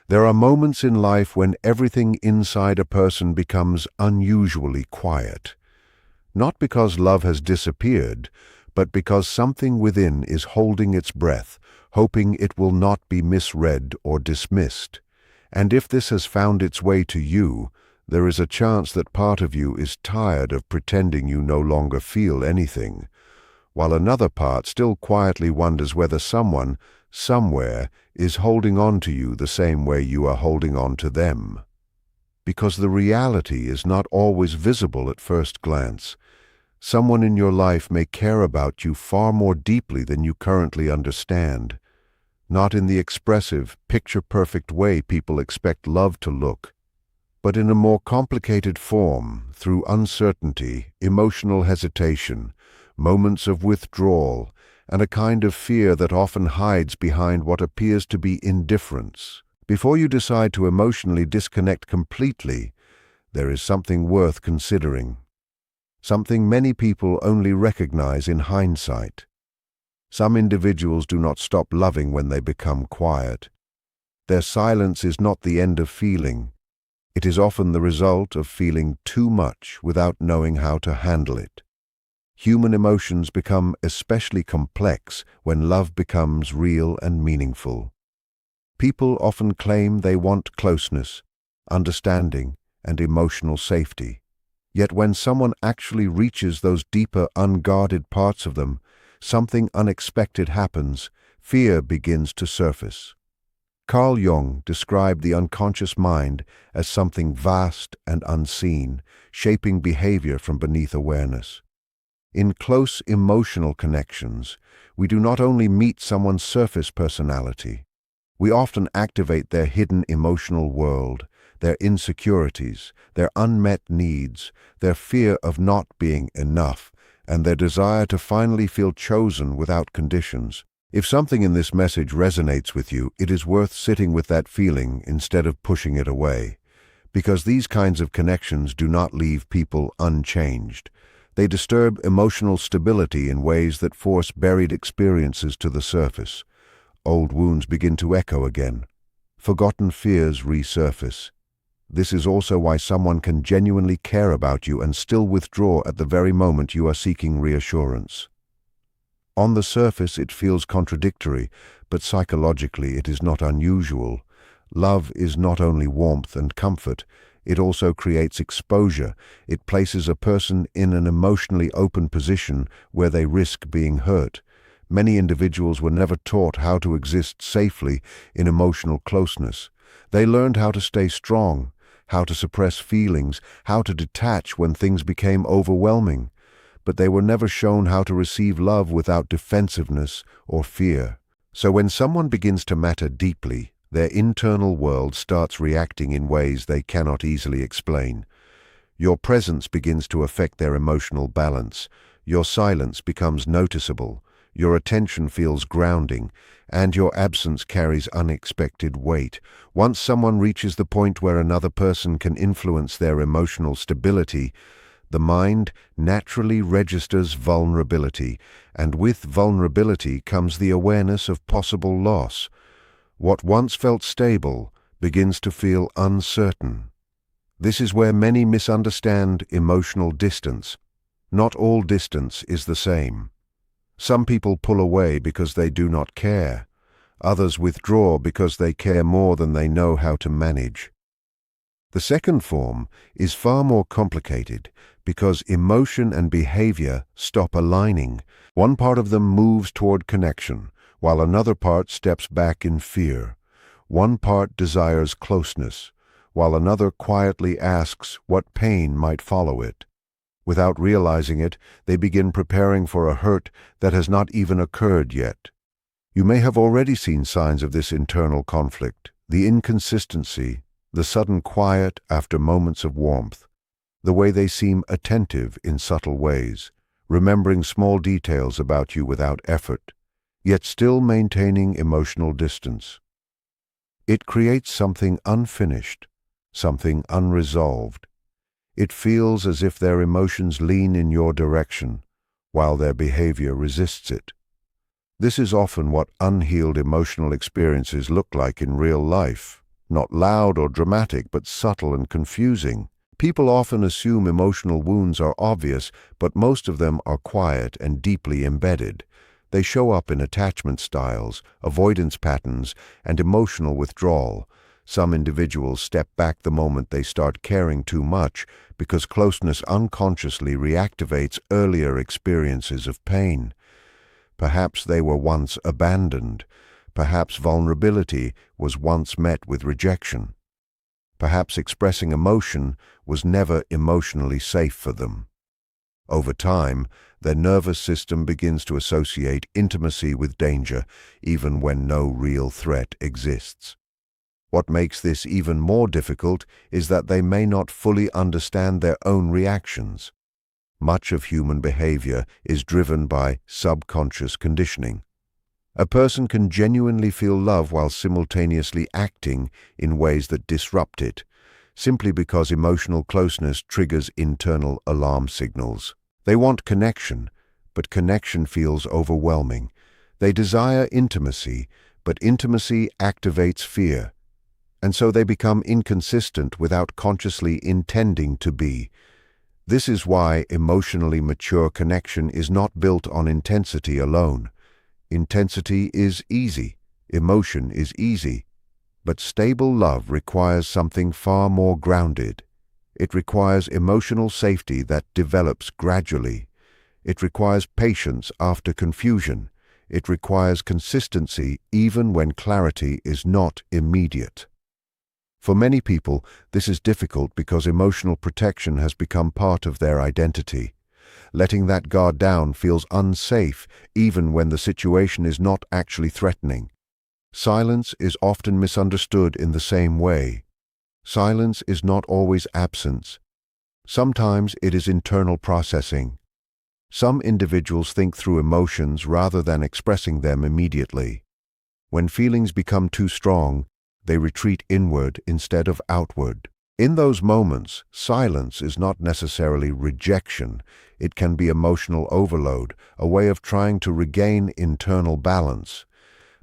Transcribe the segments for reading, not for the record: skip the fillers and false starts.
There are moments in life when everything inside a person becomes unusually quiet. Not because love has disappeared, but because something within is holding its breath, hoping it will not be misread or dismissed. And if this has found its way to you, there is a chance that part of you is tired of pretending you no longer feel anything, while another part still quietly wonders whether someone, somewhere, is holding on to you the same way you are holding on to them. Because the reality is not always visible at first glance. Someone in your life may care about you far more deeply than you currently understand, not in the expressive, picture-perfect way people expect love to look, but in a more complicated form, through uncertainty, emotional hesitation, moments of withdrawal, and a kind of fear that often hides behind what appears to be indifference. Before you decide to emotionally disconnect completely, there is something worth considering. Something many people only recognize in hindsight. Some individuals do not stop loving when they become quiet. Their silence is not the end of feeling. It is often the result of feeling too much without knowing how to handle it. Human emotions become especially complex when love becomes real and meaningful. People often claim they want closeness, understanding, and emotional safety. Yet when someone actually reaches those deeper, unguarded parts of them, something unexpected happens. Fear begins to surface. Carl Jung described the unconscious mind as something vast and unseen, shaping behavior from beneath awareness. In close emotional connections, we do not only meet someone's surface personality, we often activate their hidden emotional world, their insecurities, their unmet needs, their fear of not being enough, and their desire to finally feel chosen without conditions. If something in this message resonates with you, it is worth sitting with that feeling instead of pushing it away, because these kinds of connections do not leave people unchanged. They disturb emotional stability in ways that force buried experiences to the surface. Old wounds begin to echo again. Forgotten fears resurface. This is also why someone can genuinely care about you and still withdraw at the very moment you are seeking reassurance. On the surface, it feels contradictory, but psychologically it is not unusual. Love is not only warmth and comfort, it also creates exposure. It places a person in an emotionally open position where they risk being hurt. Many individuals were never taught how to exist safely in emotional closeness. They learned how to stay strong, how to suppress feelings, how to detach when things became overwhelming. But they were never shown how to receive love without defensiveness or fear. So when someone begins to matter deeply, their internal world starts reacting in ways they cannot easily explain. Your presence begins to affect their emotional balance. Your silence becomes noticeable. Your attention feels grounding, and your absence carries unexpected weight. Once someone reaches the point where another person can influence their emotional stability, the mind naturally registers vulnerability, and with vulnerability comes the awareness of possible loss. What once felt stable begins to feel uncertain. This is where many misunderstand emotional distance. Not all distance is the same. Some people pull away because they do not care. Others withdraw because they care more than they know how to manage. The second form is far more complicated because emotion and behavior stop aligning. One part of them moves toward connection, while another part steps back in fear. One part desires closeness, while another quietly asks what pain might follow it. Without realizing it, they begin preparing for a hurt that has not even occurred yet. You may have already seen signs of this internal conflict, the inconsistency, the sudden quiet after moments of warmth, the way they seem attentive in subtle ways, remembering small details about you without effort, yet still maintaining emotional distance. It creates something unfinished, something unresolved. It feels as if their emotions lean in your direction, while their behavior resists it. This is often what unhealed emotional experiences look like in real life. not loud or dramatic, but subtle and confusing. People often assume emotional wounds are obvious, but most of them are quiet and deeply embedded. They show up in attachment styles, avoidance patterns, and emotional withdrawal. Some individuals step back the moment they start caring too much because closeness unconsciously reactivates earlier experiences of pain. Perhaps they were once abandoned. Perhaps vulnerability was once met with rejection. Perhaps expressing emotion was never emotionally safe for them. Over time, their nervous system begins to associate intimacy with danger, even when no real threat exists. What makes this even more difficult is that they may not fully understand their own reactions. Much of human behavior is driven by subconscious conditioning. A person can genuinely feel love while simultaneously acting in ways that disrupt it, simply because emotional closeness triggers internal alarm signals. They want connection, but connection feels overwhelming. They desire intimacy, but intimacy activates fear. And so they become inconsistent without consciously intending to be. This is why emotionally mature connection is not built on intensity alone. Intensity is easy, emotion is easy, but stable love requires something far more grounded. It requires emotional safety that develops gradually. It requires patience after confusion. It requires consistency even when clarity is not immediate. For many people, this is difficult because emotional protection has become part of their identity. Letting that guard down feels unsafe even when the situation is not actually threatening. Silence is often misunderstood in the same way. Silence is not always absence. Sometimes it is internal processing. Some individuals think through emotions rather than expressing them immediately. When feelings become too strong, they retreat inward instead of outward. In those moments, silence is not necessarily rejection. It can be emotional overload, a way of trying to regain internal balance.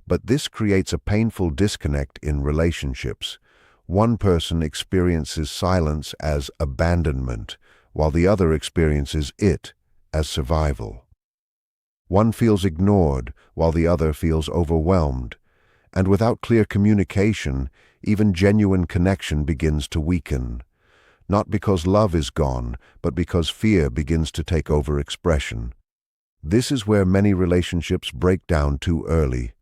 But this creates a painful disconnect in relationships. One person experiences silence as abandonment, while the other experiences it as survival. One feels ignored, while the other feels overwhelmed. And without clear communication, even genuine connection begins to weaken. Not because love is gone, but because fear begins to take over expression. This is where many relationships break down too early.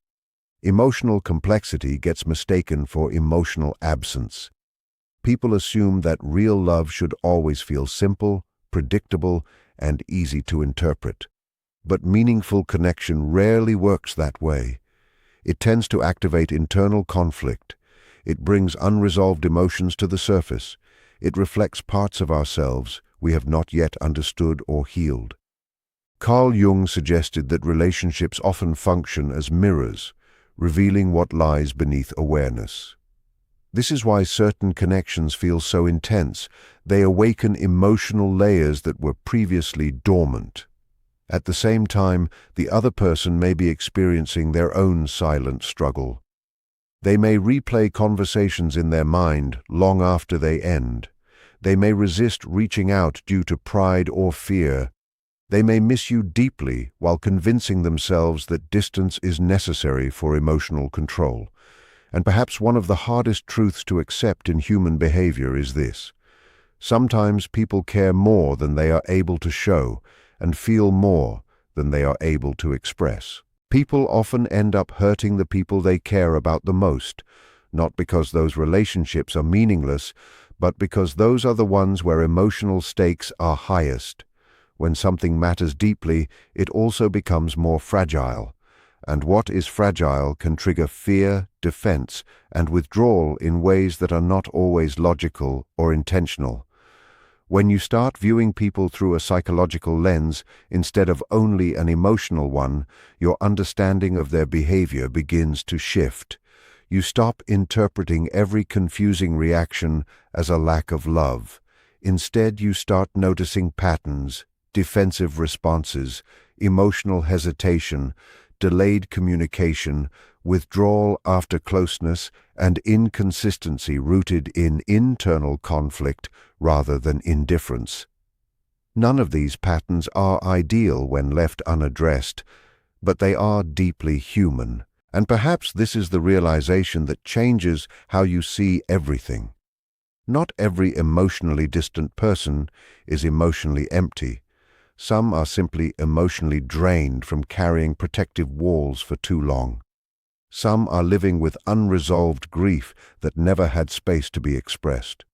Emotional complexity gets mistaken for emotional absence. People assume that real love should always feel simple, predictable, and easy to interpret. But meaningful connection rarely works that way. It tends to activate internal conflict. It brings unresolved emotions to the surface. It reflects parts of ourselves we have not yet understood or healed. Carl Jung suggested that relationships often function as mirrors, revealing what lies beneath awareness. This is why certain connections feel so intense. They awaken emotional layers that were previously dormant. At the same time, the other person may be experiencing their own silent struggle. They may replay conversations in their mind long after they end. They may resist reaching out due to pride or fear. They may miss you deeply while convincing themselves that distance is necessary for emotional control. And perhaps one of the hardest truths to accept in human behavior is this: sometimes people care more than they are able to show, and feel more than they are able to express. People often end up hurting the people they care about the most, not because those relationships are meaningless, but because those are the ones where emotional stakes are highest. When something matters deeply, it also becomes more fragile. And what is fragile can trigger fear, defense, and withdrawal in ways that are not always logical or intentional. When you start viewing people through a psychological lens instead of only an emotional one, your understanding of their behavior begins to shift. You stop interpreting every confusing reaction as a lack of love. Instead, you start noticing patterns, defensive responses, emotional hesitation, delayed communication, withdrawal after closeness, and inconsistency rooted in internal conflict rather than indifference. None of these patterns are ideal when left unaddressed, but they are deeply human. And perhaps this is the realization that changes how you see everything. Not every emotionally distant person is emotionally empty. Some are simply emotionally drained from carrying protective walls for too long. Some are living with unresolved grief that never had space to be expressed.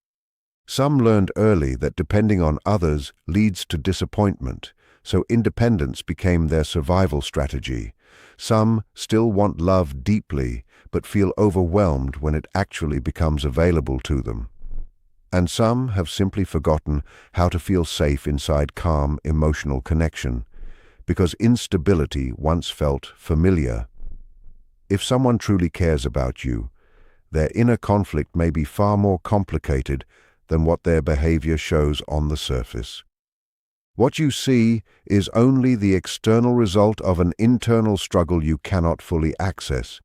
Some learned early that depending on others leads to disappointment, so independence became their survival strategy. Some still want love deeply, but feel overwhelmed when it actually becomes available to them. And some have simply forgotten how to feel safe inside calm, emotional connection, because instability once felt familiar. If someone truly cares about you, their inner conflict may be far more complicated than what their behavior shows on the surface. What you see is only the external result of an internal struggle you cannot fully access.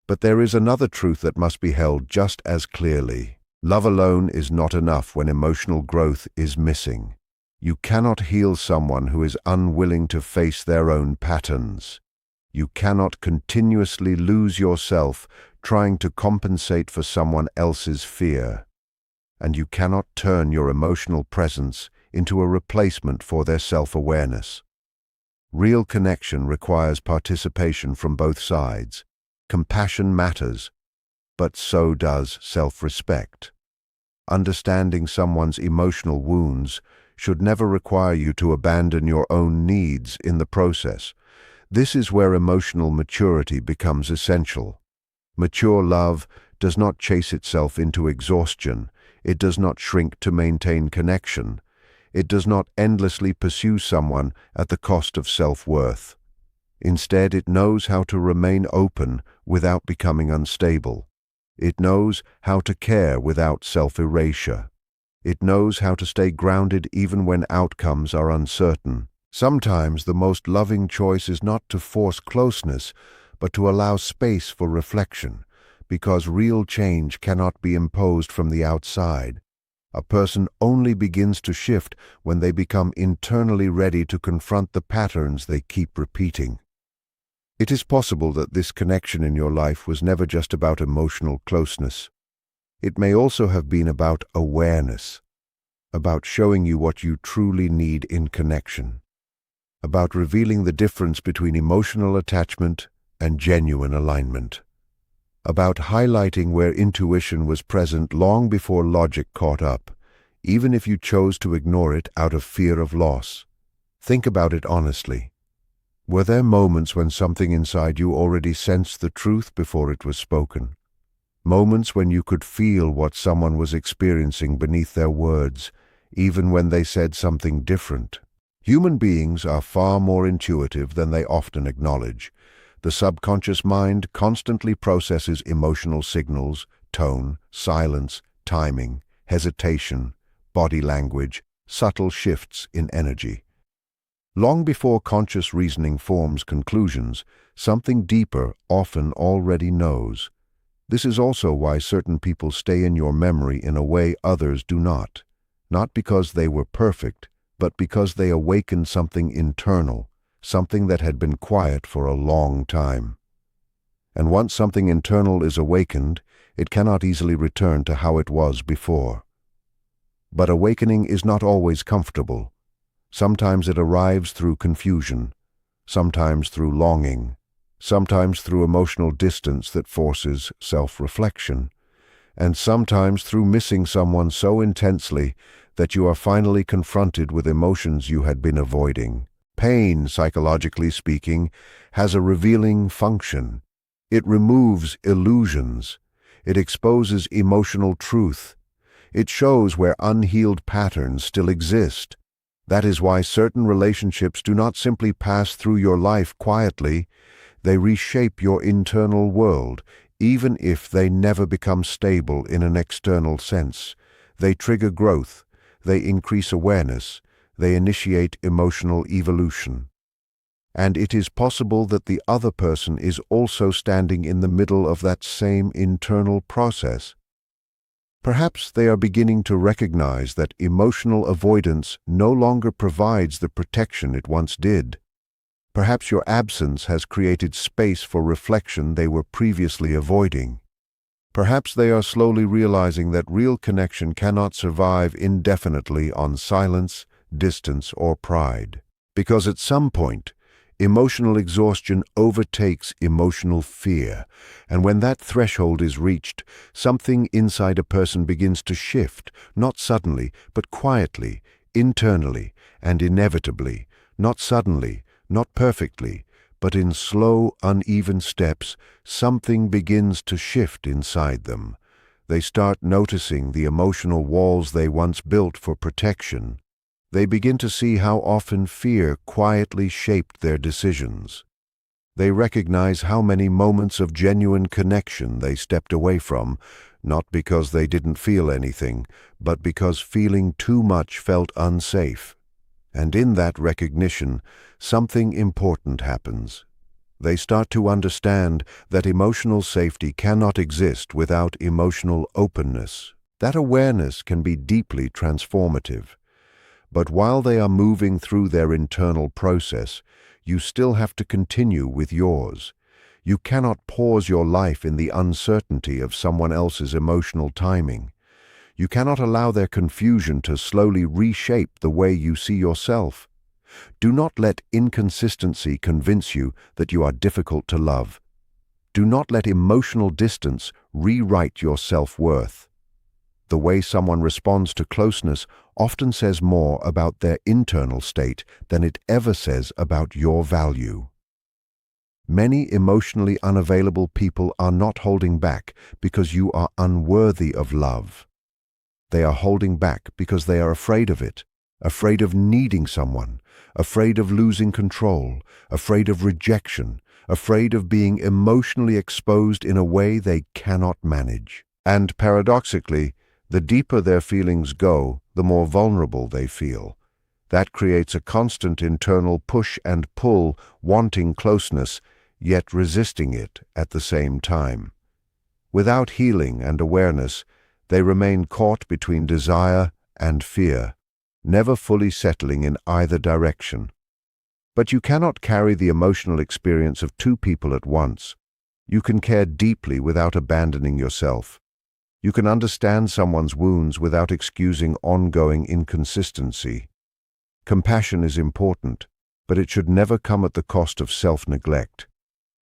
But there is another truth that must be held just as clearly. Love alone is not enough when emotional growth is missing. You cannot heal someone who is unwilling to face their own patterns. You cannot continuously lose yourself trying to compensate for someone else's fear. And you cannot turn your emotional presence into a replacement for their self-awareness. Real connection requires participation from both sides. Compassion matters, but so does self-respect. Understanding someone's emotional wounds should never require you to abandon your own needs in the process. This is where emotional maturity becomes essential. Mature love does not chase itself into exhaustion. It does not shrink to maintain connection. It does not endlessly pursue someone at the cost of self-worth. Instead, it knows how to remain open without becoming unstable. It knows how to care without self-erasure. It knows how to stay grounded even when outcomes are uncertain. Sometimes the most loving choice is not to force closeness, but to allow space for reflection, because real change cannot be imposed from the outside. A person only begins to shift when they become internally ready to confront the patterns they keep repeating. It is possible that this connection in your life was never just about emotional closeness. It may also have been about awareness, about showing you what you truly need in connection, about revealing the difference between emotional attachment and genuine alignment, about highlighting where intuition was present long before logic caught up, even if you chose to ignore it out of fear of loss. Think about it honestly. Were there moments when something inside you already sensed the truth before it was spoken? Moments when you could feel what someone was experiencing beneath their words, even when they said something different? Human beings are far more intuitive than they often acknowledge. The subconscious mind constantly processes emotional signals, tone, silence, timing, hesitation, body language, subtle shifts in energy. Long before conscious reasoning forms conclusions, something deeper often already knows. This is also why certain people stay in your memory in a way others do not because they were perfect, but because they awakened something internal, something that had been quiet for a long time. And once something internal is awakened, it cannot easily return to how it was before. But awakening is not always comfortable. Sometimes it arrives through confusion, sometimes through longing, sometimes through emotional distance that forces self-reflection, and sometimes through missing someone so intensely that you are finally confronted with emotions you had been avoiding. Pain, psychologically speaking, has a revealing function. It removes illusions. It exposes emotional truth. It shows where unhealed patterns still exist. That is why certain relationships do not simply pass through your life quietly. They reshape your internal world, even if they never become stable in an external sense. They trigger growth. They increase awareness. They initiate emotional evolution. And it is possible that the other person is also standing in the middle of that same internal process. Perhaps they are beginning to recognize that emotional avoidance no longer provides the protection it once did. Perhaps your absence has created space for reflection they were previously avoiding. Perhaps they are slowly realizing that real connection cannot survive indefinitely on silence, distance, or pride. Because at some point, emotional exhaustion overtakes emotional fear, and when that threshold is reached, something inside a person begins to shift, not suddenly, but quietly, internally, and inevitably, not suddenly, not perfectly, but in slow, uneven steps, something begins to shift inside them. They start noticing the emotional walls they once built for protection. They begin to see how often fear quietly shaped their decisions. They recognize how many moments of genuine connection they stepped away from, not because they didn't feel anything, but because feeling too much felt unsafe. And in that recognition, something important happens. They start to understand that emotional safety cannot exist without emotional openness. That awareness can be deeply transformative. But while they are moving through their internal process, you still have to continue with yours. You cannot pause your life in the uncertainty of someone else's emotional timing. You cannot allow their confusion to slowly reshape the way you see yourself. Do not let inconsistency convince you that you are difficult to love. Do not let emotional distance rewrite your self-worth. The way someone responds to closeness often says more about their internal state than it ever says about your value. Many emotionally unavailable people are not holding back because you are unworthy of love. They are holding back because they are afraid of it, afraid of needing someone, afraid of losing control, afraid of rejection, afraid of being emotionally exposed in a way they cannot manage. And paradoxically, the deeper their feelings go, the more vulnerable they feel. That creates a constant internal push and pull, wanting closeness, yet resisting it at the same time. Without healing and awareness, they remain caught between desire and fear, never fully settling in either direction. But you cannot carry the emotional experience of two people at once. You can care deeply without abandoning yourself. You can understand someone's wounds without excusing ongoing inconsistency. Compassion is important, but it should never come at the cost of self-neglect.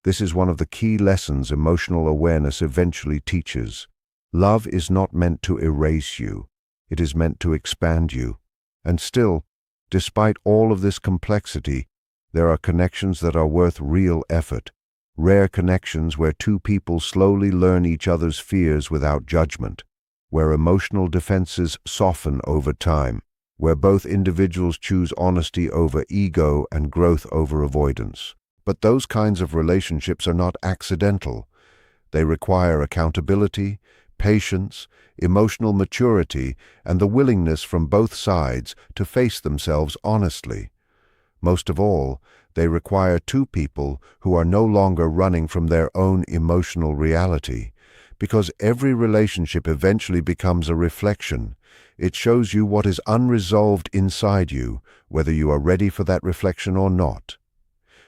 This is one of the key lessons emotional awareness eventually teaches. Love is not meant to erase you. It is meant to expand you. And still, despite all of this complexity, there are connections that are worth real effort. Rare connections where two people slowly learn each other's fears without judgment, where emotional defenses soften over time, where both individuals choose honesty over ego and growth over avoidance. But those kinds of relationships are not accidental. They require accountability, patience, emotional maturity, and the willingness from both sides to face themselves honestly. Most of all, they require two people who are no longer running from their own emotional reality, because every relationship eventually becomes a reflection. It shows you what is unresolved inside you, whether you are ready for that reflection or not.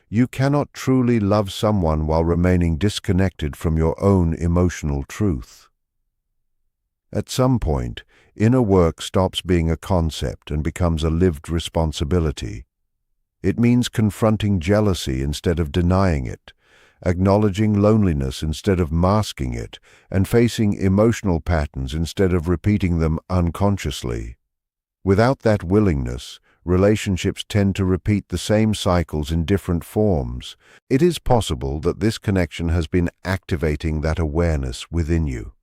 You cannot truly love someone while remaining disconnected from your own emotional truth. At some point, inner work stops being a concept and becomes a lived responsibility. It means confronting jealousy instead of denying it, acknowledging loneliness instead of masking it, and facing emotional patterns instead of repeating them unconsciously. Without that willingness, relationships tend to repeat the same cycles in different forms. It is possible that this connection has been activating that awareness within you.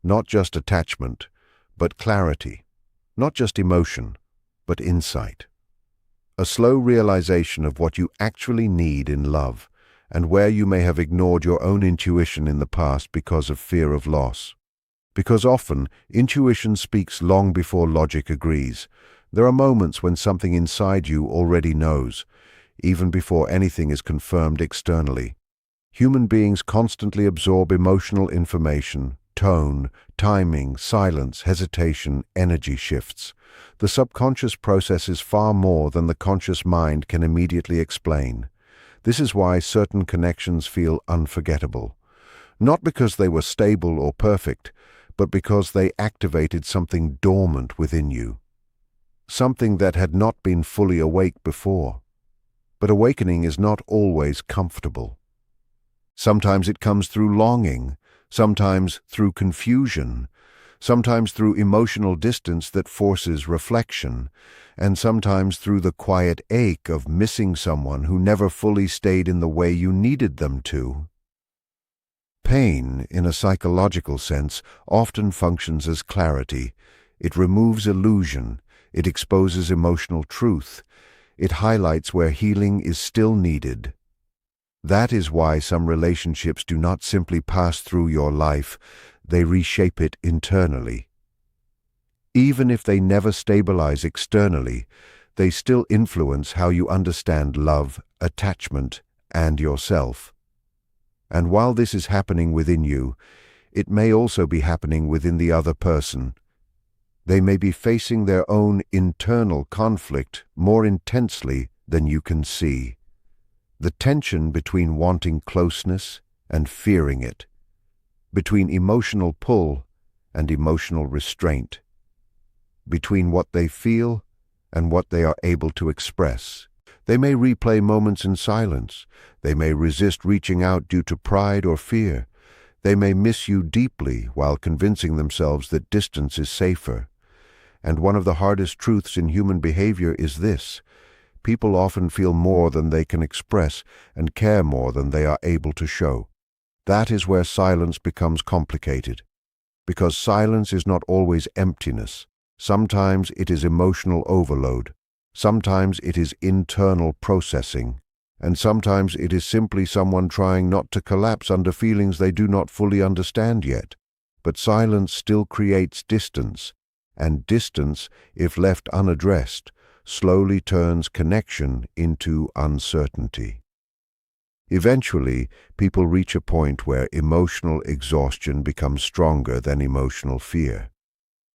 Not just attachment, but clarity. Not just emotion, but insight. A slow realization of what you actually need in love, and where you may have ignored your own intuition in the past because of fear of loss. Because often, intuition speaks long before logic agrees. There are moments when something inside you already knows. even before anything is confirmed externally. Human beings constantly absorb emotional information, tone, timing, silence, hesitation, energy shifts. The subconscious processes far more than the conscious mind can immediately explain. This is why certain connections feel unforgettable. Not because they were stable or perfect, but because they activated something dormant within you. Something that had not been fully awake before. But awakening is not always comfortable. Sometimes it comes through longing, sometimes through confusion, sometimes through emotional distance that forces reflection, and sometimes through the quiet ache of missing someone who never fully stayed in the way you needed them to. Pain, in a psychological sense, often functions as clarity. It removes illusion, it exposes emotional truth, it highlights where healing is still needed. That is why some relationships do not simply pass through your life, they reshape it internally. Even if they never stabilize externally, they still influence how you understand love, attachment, and yourself. And while this is happening within you, it may also be happening within the other person. They may be facing their own internal conflict more intensely than you can see. The tension between wanting closeness and fearing it, between emotional pull and emotional restraint, between what they feel and what they are able to express. They may replay moments in silence. They may resist reaching out due to pride or fear. They may miss you deeply while convincing themselves that distance is safer. And one of the hardest truths in human behavior is this: people often feel more than they can express and care more than they are able to show. That is where silence becomes complicated. Because silence is not always emptiness. Sometimes it is emotional overload. Sometimes it is internal processing. And sometimes it is simply someone trying not to collapse under feelings they do not fully understand yet. But silence still creates distance. And distance, if left unaddressed, slowly turns connection into uncertainty. Eventually, people reach a point where emotional exhaustion becomes stronger than emotional fear.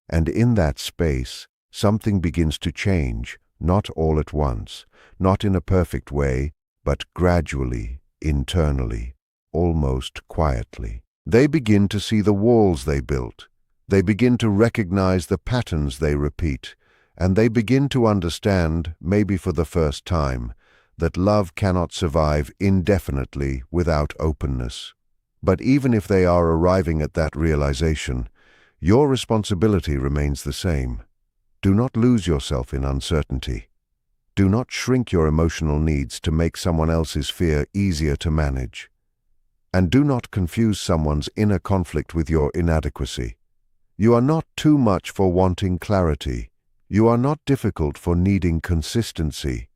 And in that space, something begins to change, not all at once, not in a perfect way, but gradually, internally, almost quietly. They begin to see the walls they built. They begin to recognize the patterns they repeat. And they begin to understand, maybe for the first time, that love cannot survive indefinitely without openness. But even if they are arriving at that realization, your responsibility remains the same. Do not lose yourself in uncertainty. Do not shrink your emotional needs to make someone else's fear easier to manage. And do not confuse someone's inner conflict with your inadequacy. You are not too much for wanting clarity. You are not difficult for needing consistency,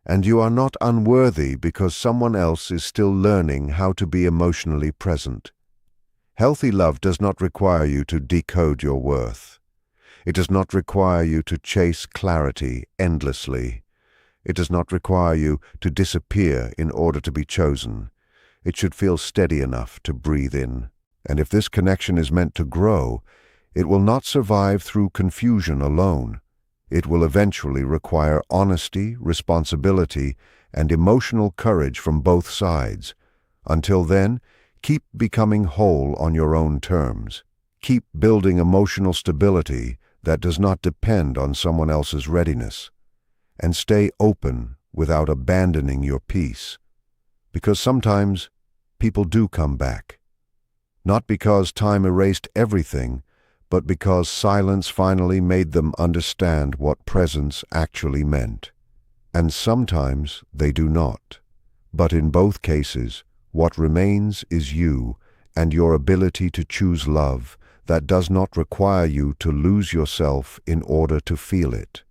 and you are not unworthy because someone else is still learning how to be emotionally present. Healthy love does not require you to decode your worth. It does not require you to chase clarity endlessly. It does not require you to disappear in order to be chosen. It should feel steady enough to breathe in. And if this connection is meant to grow, it will not survive through confusion alone. It will eventually require honesty, responsibility, and emotional courage from both sides. Until then, keep becoming whole on your own terms. Keep building emotional stability that does not depend on someone else's readiness. And stay open without abandoning your peace. Because sometimes people do come back. Not because time erased everything, but because silence finally made them understand what presence actually meant. And sometimes they do not. But in both cases, what remains is you and your ability to choose love that does not require you to lose yourself in order to feel it.